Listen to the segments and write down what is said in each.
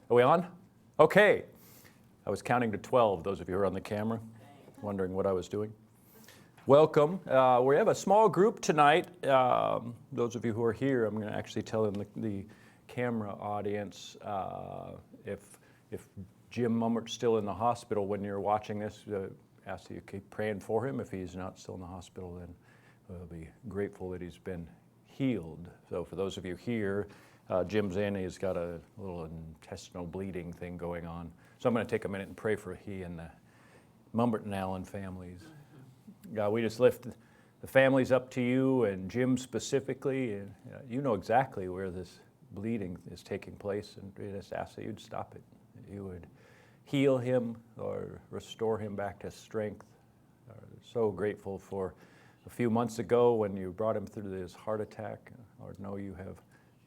Are we on? Okay. I was counting to 12, those of you who are on the camera, wondering what I was doing. Welcome. We have a small group tonight. Those of you who are here, I'm going to actually tell the camera audience if Jim Mummert's still in the hospital when you're watching this, ask that you keep praying for him. If he's not still in the hospital, then we'll be grateful that he's been healed. So for those of you here, Jim's in. He's got a little intestinal bleeding thing going on. So I'm going to take a minute and pray for he and the Mummert and Allen families. God, we just lift the families up to you and Jim specifically. And you know exactly where this bleeding is taking place, and we just ask that you'd stop it, that you would heal him or restore him back to strength. So grateful for a few months ago when you brought him through this heart attack. Lord, know you have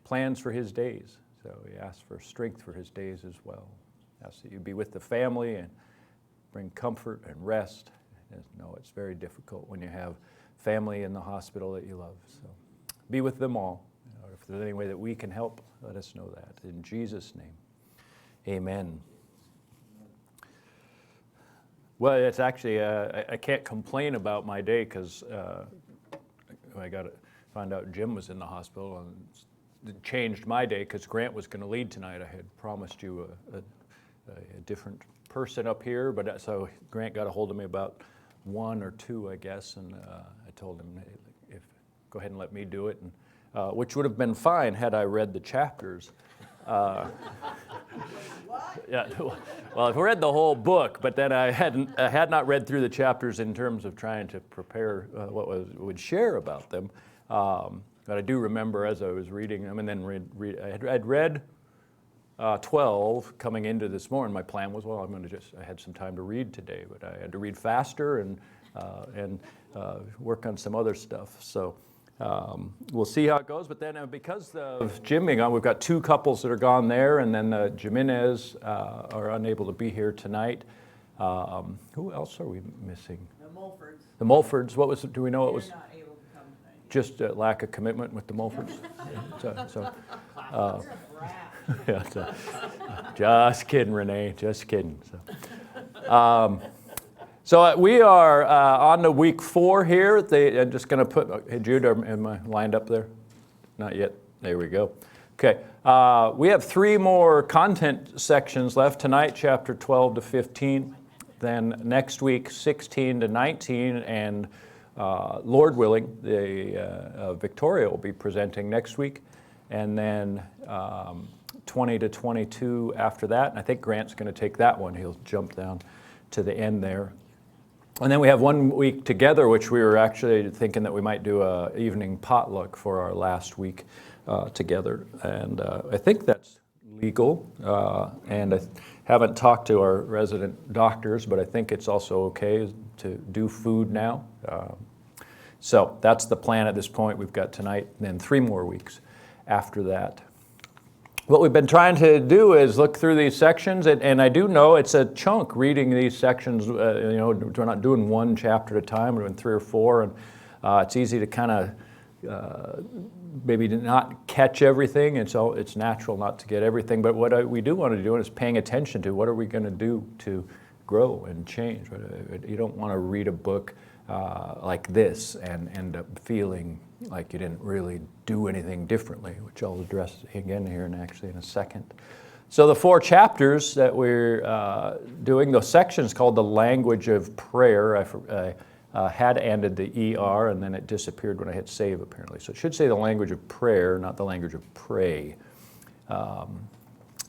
plans for his days, so we ask for strength for his days as well. Ask that you be with the family and bring comfort and rest. And no, it's very difficult when you have family in the hospital that you love. So be with them all. If there's any way that we can help, let us know that. In Jesus' name, amen. Well, it's actually, I can't complain about my day because I got to find out Jim was in the hospital, and it changed my day because Grant was going to lead tonight. I had promised you a different person up here, but so Grant got a hold of me about 1 or 2, I guess, and I told him, hey, go ahead and let me do it, and which would have been fine had I read the chapters. Yeah, well, I've read the whole book, but then I had not read through the chapters in terms of trying to prepare what would share about them. But I do remember as I was reading them, and then I'd read 12 coming into this morning. My plan was, well, I had some time to read today, but I had to read faster and work on some other stuff. So we'll see how it goes. But then because of Jim being on, we've got 2 couples that are gone there, and then the Jimenez are unable to be here tonight. Who else are we missing? The Mulfords. The Mulfords. Do we know what was? They're not able to come tonight. Just a lack of commitment with the Mulfords. Yeah, just kidding, Renee. Just kidding. So we are on to week 4 here. I'm just going to put. Hey, Jude, am I lined up there? Not yet. There we go. Okay. We have 3 more content sections left tonight, chapter 12 to 15. Then next week, 16 to 19, and Lord willing, Victoria will be presenting next week, and then 20 to 22 after that. And I think Grant's going to take that one. He'll jump down to the end there. And then we have 1 week together, which we were actually thinking that we might do an evening potluck for our last week together. And I think that's legal. And I haven't talked to our resident doctors, but I think it's also okay to do food now. So that's the plan at this point. We've got tonight and then 3 more weeks after that. What we've been trying to do is look through these sections, and I do know it's a chunk reading these sections. We're not doing 1 chapter at a time, we're doing 3 or 4, and it's easy to kind of maybe not catch everything, and so it's natural not to get everything. But what we do want to do is paying attention to what are we going to do to grow and change. You don't want to read a book like this and end up feeling like you didn't really do anything differently, which I'll address again here in a second. So the 4 chapters that we're doing, the section's called the language of prayer. I had ended the ER, and then it disappeared when I hit save, apparently. So it should say the language of prayer, not the language of pray.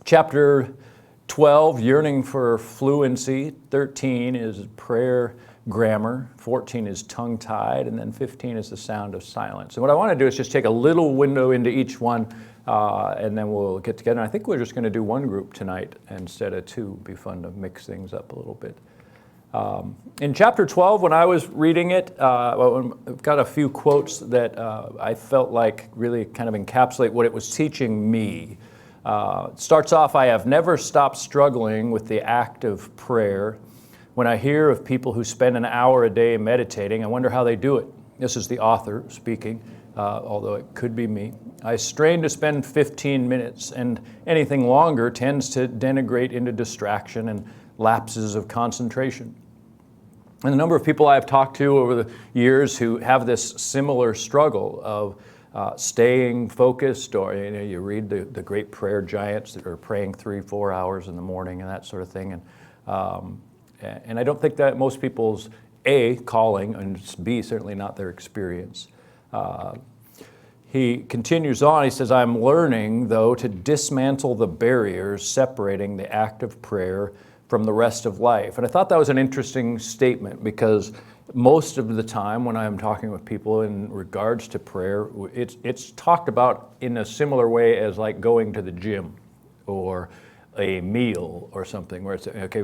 Chapter 12, Yearning for Fluency. 13 is prayer grammar, 14 is tongue-tied, and then 15 is the sound of silence. And what I want to do is just take a little window into each one, and then we'll get together. And I think we're just going to do 1 group tonight instead of 2. It'd be fun to mix things up a little bit. In chapter 12, when I was reading it, I've got a few quotes that I felt like really kind of encapsulate what it was teaching me. It starts off, I have never stopped struggling with the act of prayer. When I hear of people who spend an hour a day meditating, I wonder how they do it. This is the author speaking. although it could be me. I strain to spend 15 minutes, and anything longer tends to denigrate into distraction and lapses of concentration. And the number of people I've talked to over the years who have this similar struggle of staying focused, or you read the great prayer giants that are praying 3-4 hours in the morning and that sort of thing. And I don't think that most people's A, calling, and B, certainly not their experience. He continues on, he says, I'm learning, though, to dismantle the barriers separating the act of prayer from the rest of life. And I thought that was an interesting statement, because most of the time when I'm talking with people in regards to prayer, it's talked about in a similar way as like going to the gym or a meal or something, where it's, okay,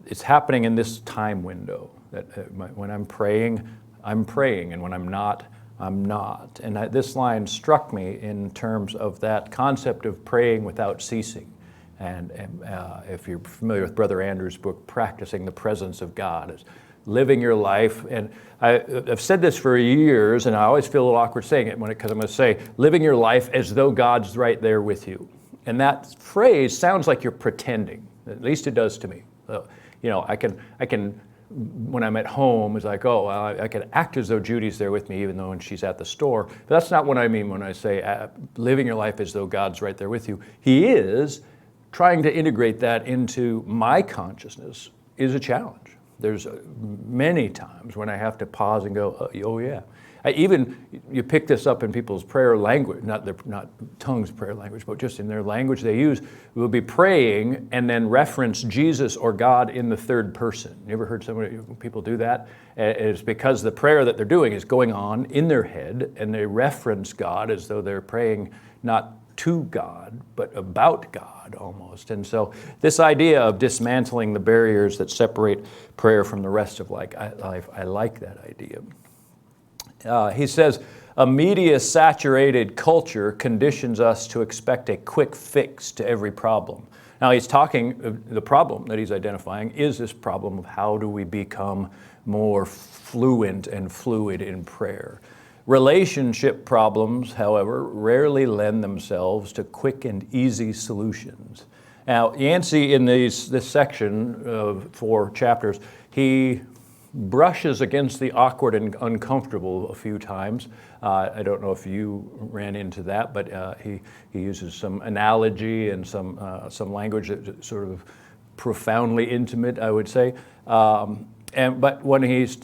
it's happening in this time window. That when I'm praying, and when I'm not, I'm not. And this line struck me in terms of that concept of praying without ceasing. And if you're familiar with Brother Andrew's book, Practicing the Presence of God, it's living your life. And I've said this for years, and I always feel a little awkward saying it because I'm going to say, living your life as though God's right there with you. And that phrase sounds like you're pretending. At least it does to me. I can. When I'm at home, it's like, I can act as though Judy's there with me, even though when she's at the store. But that's not what I mean when I say living your life as though God's right there with you. He is. Trying to integrate that into my consciousness is a challenge. There's many times when I have to pause and go, oh yeah. You pick this up in people's prayer language, not tongues prayer language, but just in their language they use. We'll be praying and then reference Jesus or God in the third person. You ever heard people do that? It's because the prayer that they're doing is going on in their head, and they reference God as though they're praying not to God, but about God almost. And so this idea of dismantling the barriers that separate prayer from the rest of life, I like that idea. He says, a media-saturated culture conditions us to expect a quick fix to every problem. Now he's talking, the problem that he's identifying is this problem of how do we become more fluent and fluid in prayer. Relationship problems, however, rarely lend themselves to quick and easy solutions. Now, Yancey, in this section of 4 chapters, he brushes against the awkward and uncomfortable a few times. I don't know if you ran into that, but he uses some analogy and some language that's sort of profoundly intimate, I would say. But when he's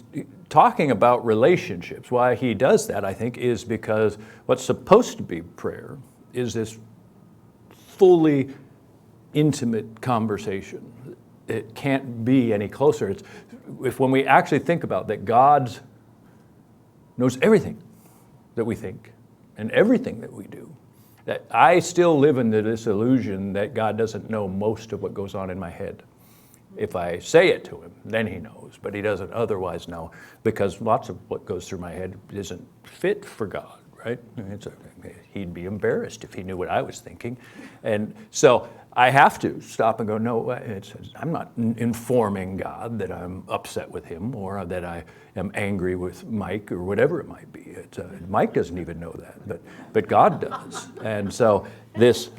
talking about relationships, why he does that, I think, is because what's supposed to be prayer is this fully intimate conversation. It can't be any closer. When we actually think about that, God knows everything that we think and everything that we do. That I still live into this illusion that God doesn't know most of what goes on in my head. If I say it to him, then he knows, but he doesn't otherwise know, because lots of what goes through my head isn't fit for God, right? He'd be embarrassed if he knew what I was thinking. And so I have to stop and go, no, I'm not informing God that I'm upset with him or that I am angry with Mike or whatever it might be. Mike doesn't even know that, but God does. And so this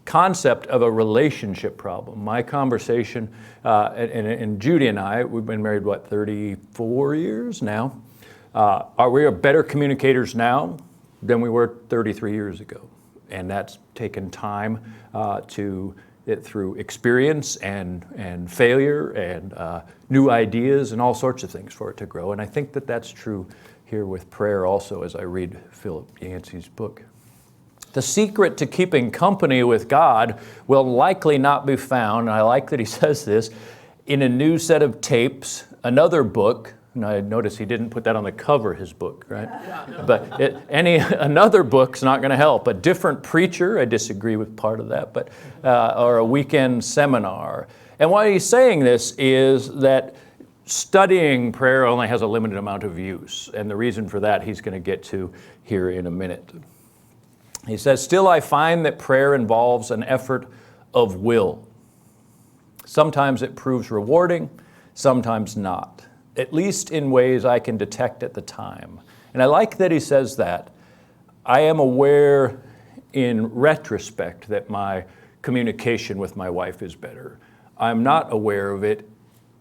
concept of a relationship problem, my conversation, and Judy and I, we've been married, 34 years now. Are we better communicators now than we were 33 years ago? And that's taken time through experience and failure and new ideas and all sorts of things for it to grow. And I think that that's true here with prayer also, as I read Philip Yancey's book. The secret to keeping company with God will likely not be found, and I like that he says this, in a new set of tapes, another book. And I noticed he didn't put that on the cover of his book, right? Yeah, no. But another book's not going to help. A different preacher, I disagree with part of that, but or a weekend seminar. And why he's saying this is that studying prayer only has a limited amount of use. And the reason for that he's going to get to here in a minute. He says, still I find that prayer involves an effort of will. Sometimes it proves rewarding, sometimes not. At least in ways I can detect at the time. And I like that he says that. I am aware in retrospect that my communication with my wife is better. I'm not aware of it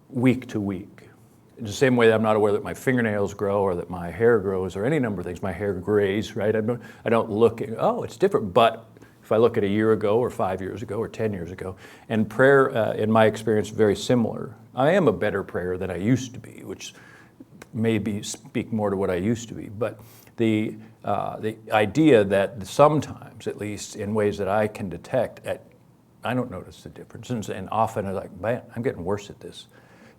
week to week. In the same way that I'm not aware that my fingernails grow or that my hair grows or any number of things. My hair grays, right? I don't look at, oh, it's different. But if I look at a year ago or 5 years ago or 10 years ago, and prayer, in my experience, very similar. I am a better prayer than I used to be, which maybe speak more to what I used to be. But the idea that sometimes, at least in ways that I can detect, I don't notice the difference. And often I'm like, man, I'm getting worse at this.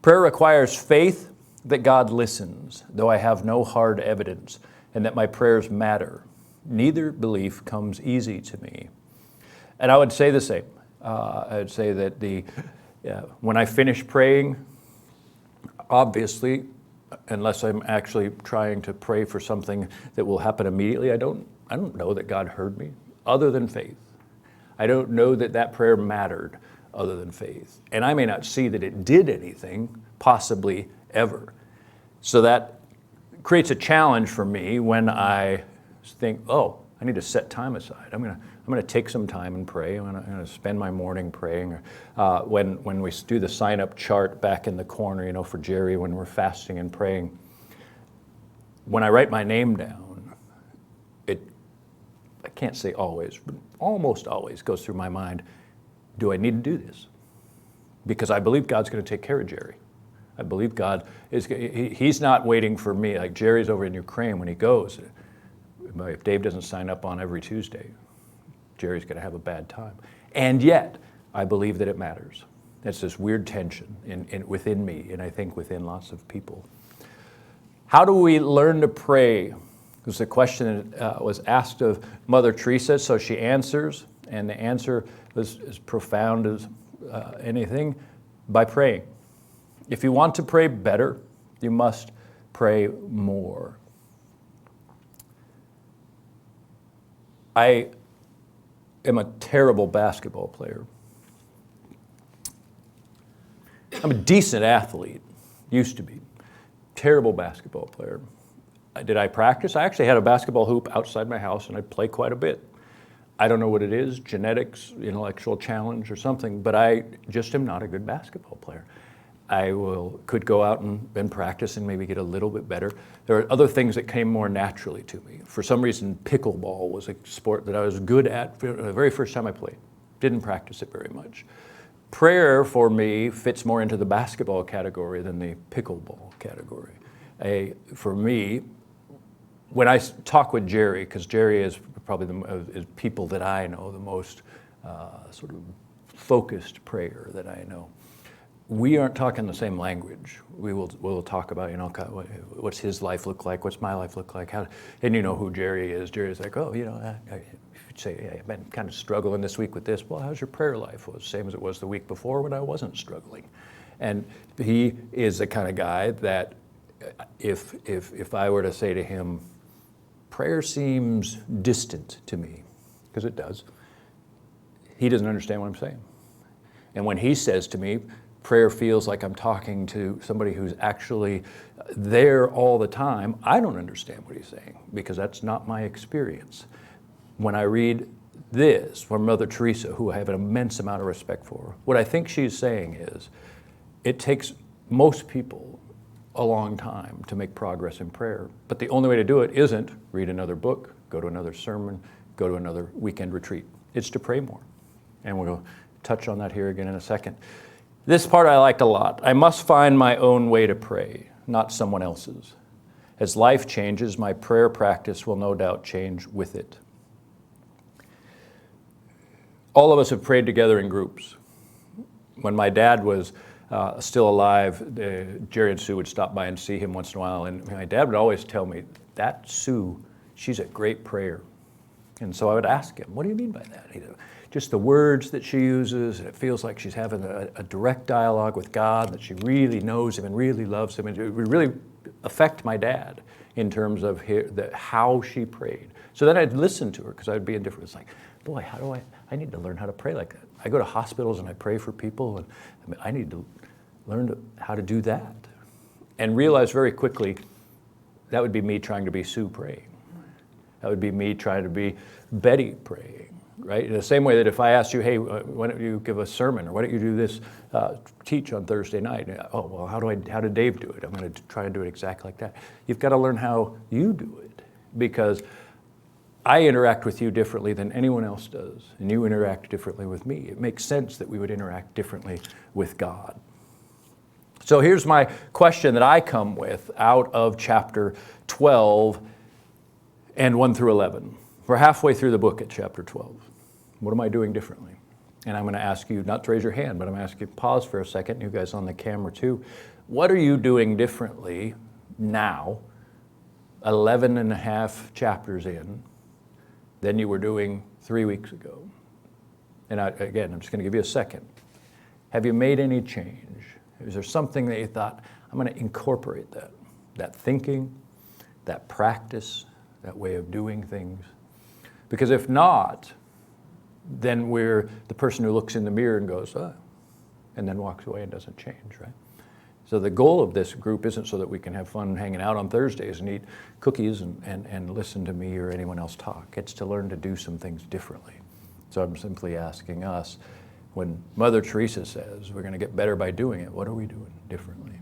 Prayer requires faith that God listens, though I have no hard evidence, and that my prayers matter. Neither belief comes easy to me. And I would say the same. I would say that when I finish praying, obviously, unless I'm actually trying to pray for something that will happen immediately, I don't know that God heard me, other than faith. I don't know that that prayer mattered, other than faith. And I may not see that it did anything, possibly ever. So that creates a challenge for me when I think, oh, I need to set time aside. I'm going to take some time and pray. I'm going to spend my morning praying. When we do the sign-up chart back in the corner, for Jerry, when we're fasting and praying, when I write my name down, I can't say always, but almost always goes through my mind, do I need to do this? Because I believe God's going to take care of Jerry. I believe God he's not waiting for me. Like Jerry's over in Ukraine when he goes. If Dave doesn't sign up on every Tuesday, Jerry's going to have a bad time. And yet, I believe that it matters. It's this weird tension within me, and I think within lots of people. How do we learn to pray? Because the question was asked of Mother Teresa, so she answers, and the answer was as profound as anything, by praying. If you want to pray better, you must pray more. I am a terrible basketball player. I'm a decent athlete, used to be. Terrible basketball player. Did I practice? I actually had a basketball hoop outside my house, and I'd play quite a bit. I don't know what it is, genetics, intellectual challenge or something, but I just am not a good basketball player. I could go out and practice and maybe get a little bit better. There are other things that came more naturally to me. For some reason, pickleball was a sport that I was good at the very first time I played. Didn't practice it very much. Prayer for me fits more into the basketball category than the pickleball category. For me, when I talk with Jerry, because Jerry is probably is people that I know the most sort of focused prayer that I know. We aren't talking the same language. We'll talk about, what's his life look like? What's my life look like? And you know who Jerry is. Jerry's like, oh, I say, hey, I've been kind of struggling this week with this. Well, how's your prayer life? Well, the same as it was the week before when I wasn't struggling. And he is the kind of guy that if I were to say to him, prayer seems distant to me, because it does, he doesn't understand what I'm saying. And when he says to me, prayer feels like I'm talking to somebody who's actually there all the time, I don't understand what he's saying, because that's not my experience. When I read this from Mother Teresa, who I have an immense amount of respect for, what I think she's saying is, it takes most people a long time to make progress in prayer, but the only way to do it isn't read another book, go to another sermon, go to another weekend retreat. It's to pray more. And we'll touch on that here again in a second. This part I liked a lot. I must find my own way to pray, not someone else's. As life changes, my prayer practice will no doubt change with it. All of us have prayed together in groups. When my dad was still alive, Jerry and Sue would stop by and see him once in a while, and my dad would always tell me, that Sue, she's a great prayer. And so I would ask him, what do you mean by that? Just the words that she uses, and it feels like she's having a direct dialogue with God, that she really knows him and really loves him. And it would really affect my dad in terms of how she prayed. So then I'd listen to her, because I'd be indifferent. It's like, boy, I need to learn how to pray like that. I go to hospitals and I pray for people, and I need to learn how to do that. And realize very quickly, that would be me trying to be Sue praying. That would be me trying to be Betty praying, right? In the same way that if I asked you, hey, why don't you give a sermon, or why don't you do this, teach on Thursday night? Oh, well, how did Dave do it? I'm going to try and do it exactly like that. You've got to learn how you do it, because I interact with you differently than anyone else does, and you interact differently with me. It makes sense that we would interact differently with God. So here's my question that I come with out of chapter 12 and 1 through 11. We're halfway through the book at chapter 12. What am I doing differently? And I'm going to ask you not to raise your hand, but I'm going to ask you to pause for a second, you guys on the camera too. What are you doing differently now, 11 and a half chapters in, than you were doing 3 weeks ago? And again, I'm just going to give you a second. Have you made any change? Is there something that you thought, I'm going to incorporate that thinking, that practice, that way of doing things? Because if not, then we're the person who looks in the mirror and goes, oh, and then walks away and doesn't change, right? So the goal of this group isn't so that we can have fun hanging out on Thursdays and eat cookies and listen to me or anyone else talk. It's to learn to do some things differently. So I'm simply asking us, when Mother Teresa says we're going to get better by doing it, what are we doing differently?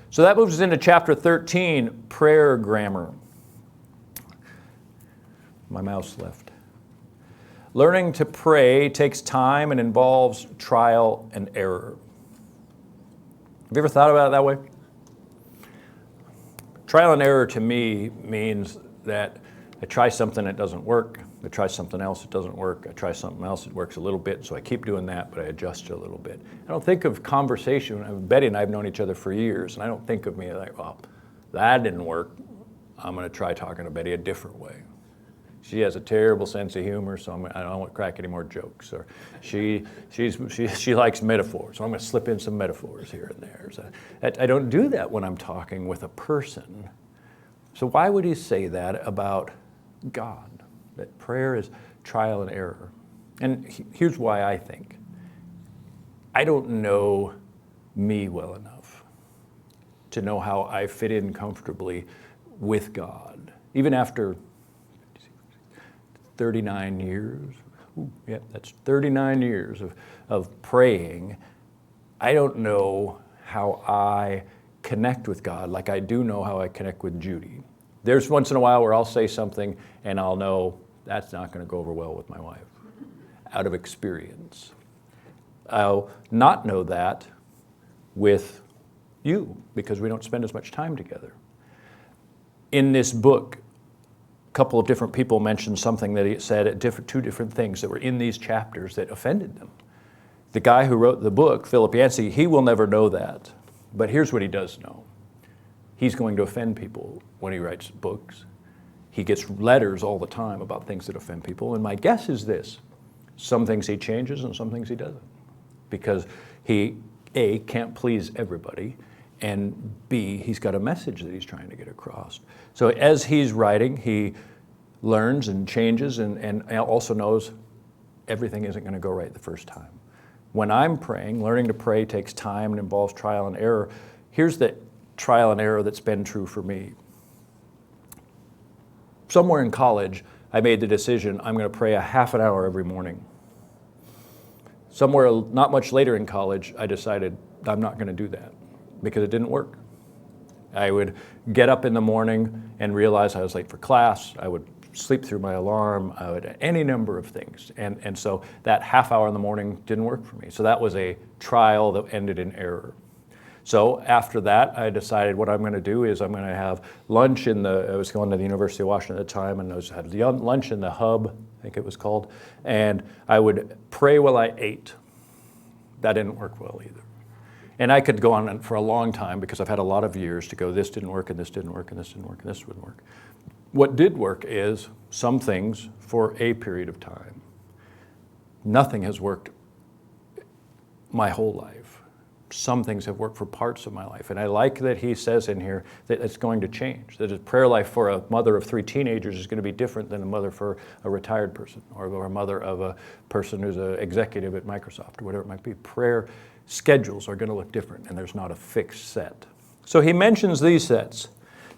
So that moves us into chapter 13, prayer grammar. My mouse left. Learning to pray takes time and involves trial and error. Have you ever thought about it that way? Trial and error to me means that I try something that doesn't work, I try something else, it doesn't work, I try something else, it works a little bit, so I keep doing that, but I adjust it a little bit. I don't think of conversation. Betty and I have known each other for years, and I don't think of me like, well, that didn't work, I'm going to try talking to Betty a different way. She has a terrible sense of humor, so I don't want to crack any more jokes. Or she likes metaphors, so I'm going to slip in some metaphors here and there. So I don't do that when I'm talking with a person. So why would he say that about God? That prayer is trial and error. And here's why I think. I don't know me well enough to know how I fit in comfortably with God. Even after 39 years. That's 39 years of praying. I don't know how I connect with God like I do know how I connect with Judy. There's once in a while where I'll say something and I'll know that's not going to go over well with my wife, out of experience. I'll not know that with you because we don't spend as much time together. In this book, couple of different people mentioned something that he said at two different things that were in these chapters that offended them. The guy who wrote the book, Philip Yancey, he will never know that. But here's what he does know. He's going to offend people when he writes books. He gets letters all the time about things that offend people. And my guess is this. Some things he changes and some things he doesn't. Because he, A, can't please everybody, and B, he's got a message that he's trying to get across. So as he's writing, he learns and changes and also knows everything isn't going to go right the first time. When I'm praying, learning to pray takes time and involves trial and error. Here's the trial and error that's been true for me. Somewhere in college, I made the decision I'm going to pray a half an hour every morning. Somewhere not much later in college, I decided I'm not going to do that, because it didn't work. I would get up in the morning and realize I was late for class. I would sleep through my alarm. I would any number of things. And so that half hour in the morning didn't work for me. So that was a trial that ended in error. So after that, I decided what I'm going to do is I'm going to have lunch I was going to the University of Washington at the time, and I had lunch in the Hub, I think it was called, and I would pray while I ate. That didn't work well either. And I could go on for a long time because I've had a lot of years to go, this didn't work, and this didn't work, and this didn't work, and this wouldn't work. What did work is some things for a period of time. Nothing has worked my whole life. Some things have worked for parts of my life. And I like that he says in here that it's going to change, that a prayer life for a mother of 3 teenagers is going to be different than a mother for a retired person or a mother of a person who's an executive at Microsoft or whatever it might be. Prayer schedules are going to look different, and there's not a fixed set. So he mentions these sets.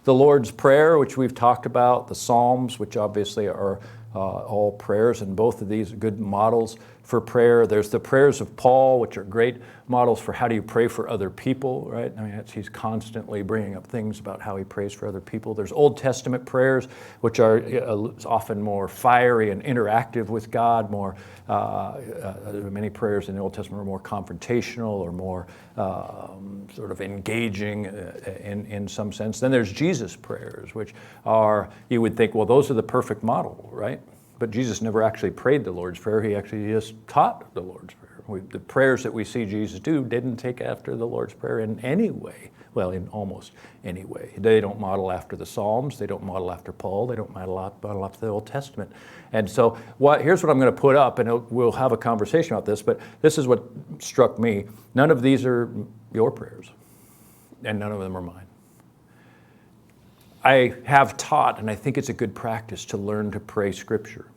The Lord's Prayer, which we've talked about, the Psalms, which obviously are all prayers, and both of these are good models for prayer. There's the prayers of Paul, which are great models for how do you pray for other people, right? I mean, he's constantly bringing up things about how he prays for other people. There's Old Testament prayers, which are often more fiery and interactive with God. Many prayers in the Old Testament are more confrontational or more sort of engaging in some sense. Then there's Jesus prayers, which are, you would think, well, those are the perfect model, right? But Jesus never actually prayed the Lord's Prayer. He actually just taught the Lord's Prayer. The prayers that we see Jesus do didn't take after the Lord's Prayer in any way. Well, in almost any way. They don't model after the Psalms. They don't model after Paul. They don't model after the Old Testament. And so here's what I'm going to put up, and we'll have a conversation about this, but this is what struck me. None of these are your prayers, and none of them are mine. I have taught, and I think it's a good practice to learn to pray Scripture.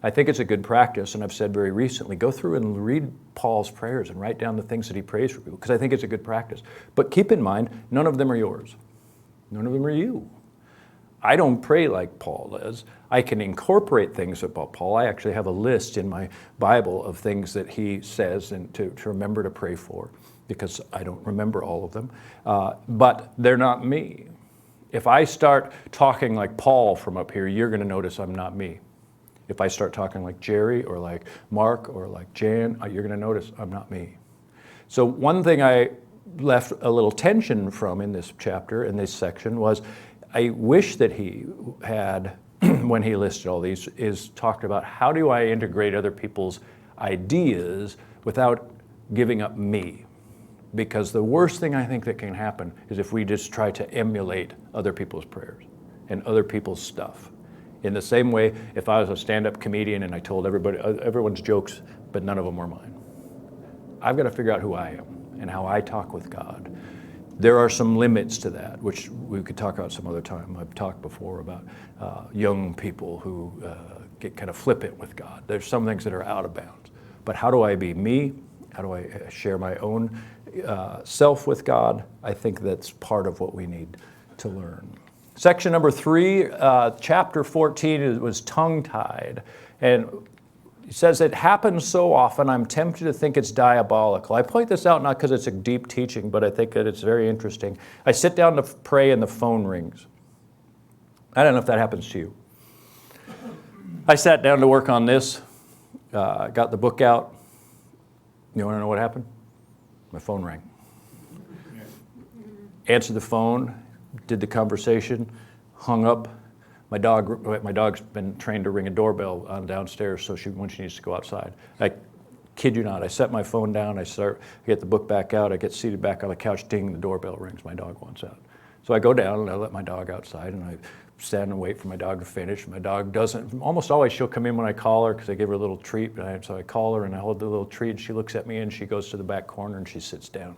I think it's a good practice, and I've said very recently, go through and read Paul's prayers and write down the things that he prays for people, because I think it's a good practice. But keep in mind, none of them are yours. None of them are you. I don't pray like Paul does. I can incorporate things about Paul. I actually have a list in my Bible of things that he says and to remember to pray for, because I don't remember all of them. But they're not me. If I start talking like Paul from up here, you're going to notice I'm not me. If I start talking like Jerry or like Mark or like Jan, you're going to notice I'm not me. So one thing I left a little tension from in this chapter, in this section, was I wish that he had, when he listed all these, is talked about how do I integrate other people's ideas without giving up me. Because the worst thing I think that can happen is if we just try to emulate other people's prayers and other people's stuff. In the same way, if I was a stand-up comedian and I told everyone's jokes, but none of them were mine. I've got to figure out who I am and how I talk with God. There are some limits to that, which we could talk about some other time. I've talked before about young people who get kind of flippant with God. There's some things that are out of bounds. But how do I be me? How do I share my own self with God? I think that's part of what we need to learn. Section number 3, chapter 14 was tongue-tied. And it says, it happens so often, I'm tempted to think it's diabolical. I point this out not because it's a deep teaching, but I think that it's very interesting. I sit down to pray and the phone rings. I don't know if that happens to you. I sat down to work on this, got the book out. You want to know what happened? My phone rang. Answered the phone, did the conversation, hung up. My dog's been trained to ring a doorbell on downstairs, so when she needs to go outside. I kid you not, I set my phone down, I get the book back out, I get seated back on the couch, ding, the doorbell rings, my dog wants out. So I go down and I let my dog outside and I stand and wait for my dog to finish. My dog doesn't, almost always she'll come in when I call her because I give her a little treat. So I call her and I hold the little treat and she looks at me and she goes to the back corner and she sits down.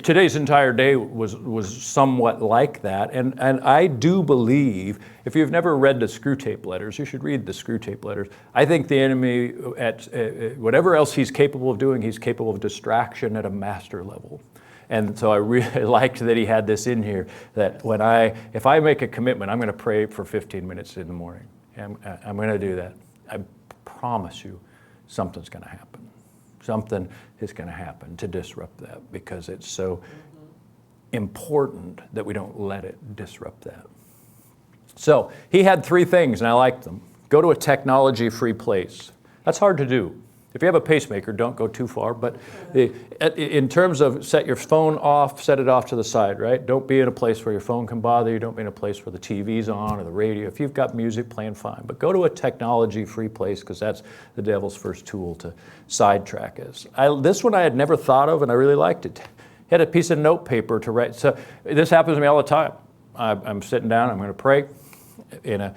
Today's entire day was somewhat like that, and I do believe, if you've never read the Screw Tape Letters, you should read the Screw Tape Letters. I think the enemy, at whatever else he's capable of doing, he's capable of distraction at a master level. And so I really liked that he had this in here, that if I make a commitment, I'm going to pray for 15 minutes in the morning. I'm going to do that. I promise you something's going to happen. Something is going to happen to disrupt that, because it's so important that we don't let it disrupt that. So he had 3 things, and I liked them. Go to a technology-free place. That's hard to do. If you have a pacemaker, don't go too far. But in terms of set your phone off, set it off to the side, right? Don't be in a place where your phone can bother you. Don't be in a place where the TV's on or the radio. If you've got music playing, fine. But go to a technology-free place, because that's the devil's first tool to sidetrack us. This one I had never thought of, and I really liked it. He had a piece of note paper to write. So this happens to me all the time. I'm sitting down. I'm going to pray in a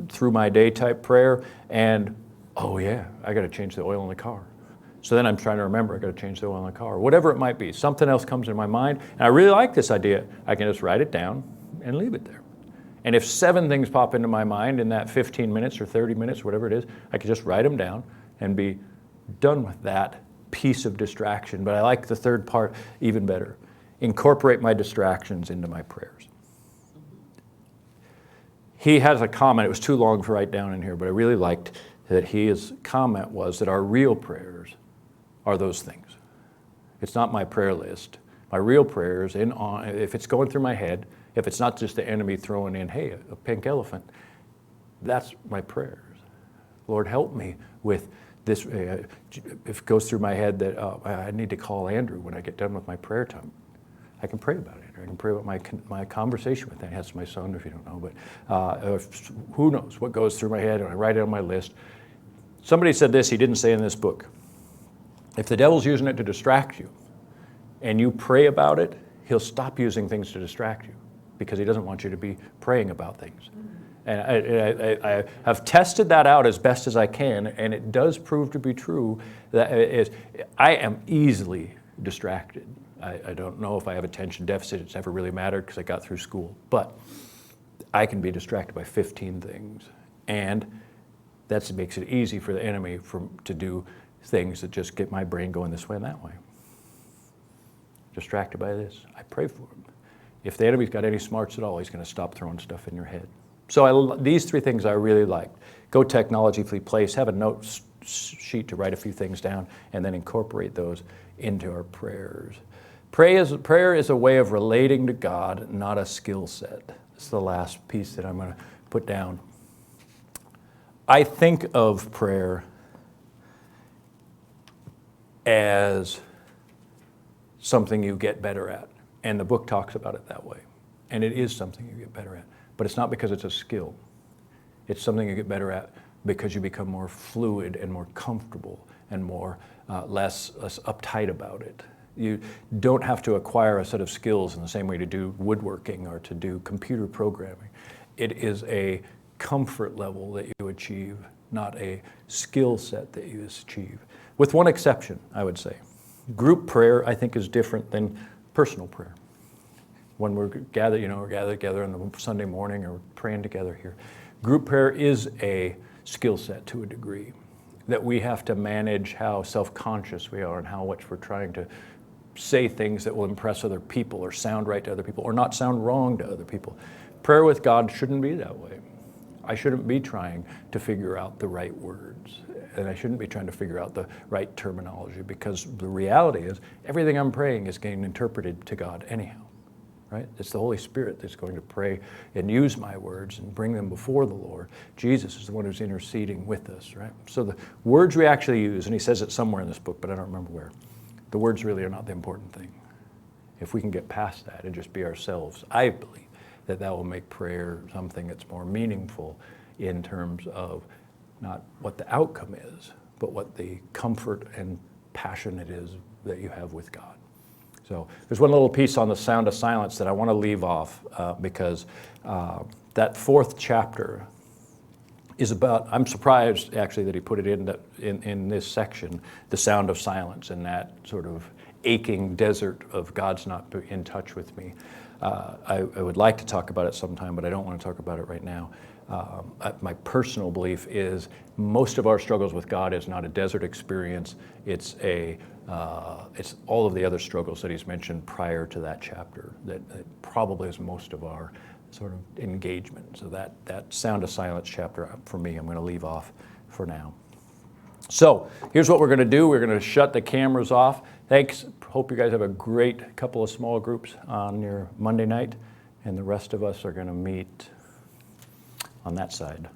through my day type prayer, and oh yeah, I got to change the oil in the car. So then I'm trying to remember, I got to change the oil in the car. Whatever it might be, something else comes in my mind, and I really like this idea. I can just write it down and leave it there. And if 7 things pop into my mind in that 15 minutes or 30 minutes, whatever it is, I can just write them down and be done with that piece of distraction. But I like the third part even better. incorporate my distractions into my prayers. He has a comment, it was too long to write down in here, but I really liked that his comment was that our real prayers are those things. It's not my prayer list. My real prayers, if it's going through my head, if it's not just the enemy throwing in, hey, a pink elephant, that's my prayers. Lord, help me with this. If it goes through my head that I need to call Andrew when I get done with my prayer time, I can pray about it. I can pray about my conversation with him. That's my son, if you don't know. But who knows what goes through my head, and I write it on my list. Somebody said this, he didn't say in this book. If the devil's using it to distract you, and you pray about it, he'll stop using things to distract you because he doesn't want you to be praying about things. And I have tested that out as best as I can, and it does prove to be true that I am easily distracted. I don't know if I have attention deficit. It's never really mattered because I got through school. But I can be distracted by 15 things. And that makes it easy for the enemy to do things that just get my brain going this way and that way. Distracted by this, I pray for him. If the enemy's got any smarts at all, he's going to stop throwing stuff in your head. So these three things I really liked. Go technologically place, have a note sheet to write a few things down, and then incorporate those into our prayers. Prayer is a way of relating to God, not a skill set. It's the last piece that I'm going to put down. I think of prayer as something you get better at. And the book talks about it that way. And it is something you get better at. But it's not because it's a skill. It's something you get better at because you become more fluid and more comfortable and more less uptight about it. You don't have to acquire a set of skills in the same way to do woodworking or to do computer programming. It is a comfort level that you achieve, not a skill set that you achieve. With one exception, I would say. Group prayer, I think, is different than personal prayer. When we're gathered, we're gathered together on the Sunday morning or praying together here. Group prayer is a skill set to a degree, that we have to manage how self-conscious we are and how much we're trying to say things that will impress other people or sound right to other people or not sound wrong to other people. Prayer with God shouldn't be that way. I shouldn't be trying to figure out the right words, and I shouldn't be trying to figure out the right terminology, because the reality is everything I'm praying is getting interpreted to God anyhow, right? It's the Holy Spirit that's going to pray and use my words and bring them before the Lord. Jesus is the one who's interceding with us, right? So the words we actually use, and he says it somewhere in this book, but I don't remember where, the words really are not the important thing. If we can get past that and just be ourselves, I believe that will make prayer something that's more meaningful in terms of not what the outcome is, but what the comfort and passion it is that you have with God. So there's one little piece on the sound of silence that I want to leave off because that fourth chapter is about, I'm surprised actually that he put it in this section, the sound of silence, and that sort of aching desert of God's not in touch with me. I would like to talk about it sometime, but I don't want to talk about it right now. My personal belief is most of our struggles with God is not a desert experience. It's all of the other struggles that he's mentioned prior to that chapter that probably is most of our sort of engagement. So that sound of silence chapter, for me, I'm going to leave off for now. So here's what we're going to do. We're going to shut the cameras off. Thanks. Hope you guys have a great couple of small groups on your Monday night, and the rest of us are going to meet on that side.